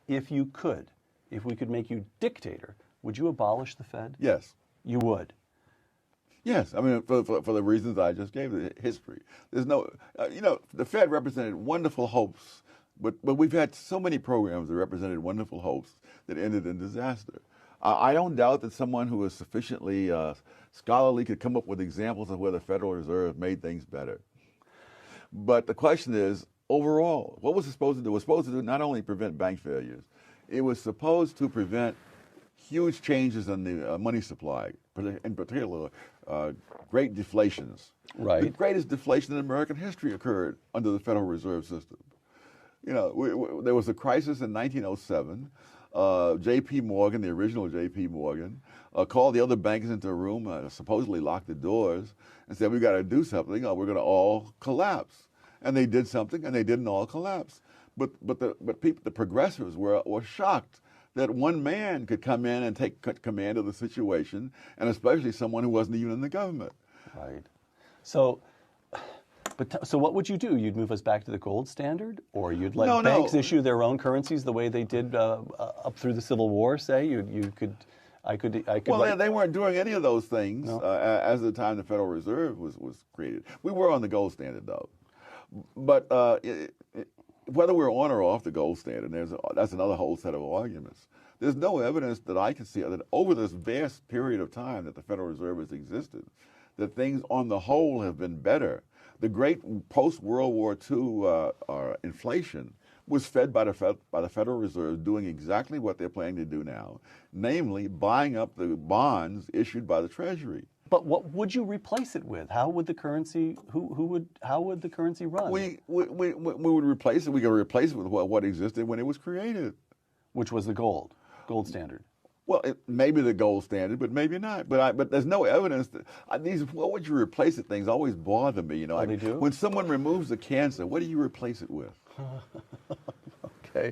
if you could, if we could make you dictator, would you abolish the Fed? Yes. You would. Yes, I mean, for the reasons I just gave, the history. There's no, the Fed represented wonderful hopes, but we've had so many programs that represented wonderful hopes that ended in disaster. I don't doubt that someone who is sufficiently scholarly could come up with examples of where the Federal Reserve made things better. But the question is, overall, what was it supposed to do? It was supposed to do not only prevent bank failures, it was supposed to prevent huge changes in the money supply, in particular, great deflations. Right. The greatest deflation in American history occurred under the Federal Reserve System. There was a crisis in 1907. J.P. Morgan, the original J.P. Morgan, called the other bankers into a room, supposedly locked the doors, and said, "We've got to do something, or we're going to all collapse." And they did something, and they didn't all collapse. But the progressives were shocked that one man could come in and take command of the situation, and especially someone who wasn't even in the government. Right. So what would you do? You'd move us back to the gold standard, or you'd let banks issue their own currencies the way they did up through the Civil War? Say I could. Well, they weren't doing any of those things as the time the Federal Reserve was created. We were on the gold standard though, but whether we're on or off the gold standard, that's another whole set of arguments. There's no evidence that I can see that over this vast period of time that the Federal Reserve has existed, that things on the whole have been better. The great post-World War II inflation was fed by the Federal Reserve doing exactly what they're planning to do now, namely buying up the bonds issued by the Treasury. But what would you replace it with? How would the currency? How would the currency run? We would replace it. We could replace it with what existed when it was created, which was the gold standard. Well, it may be the gold standard, but maybe not. But there's no evidence that what would you replace it? Things always bother me. They do? When someone removes a cancer, what do you replace it with? Okay.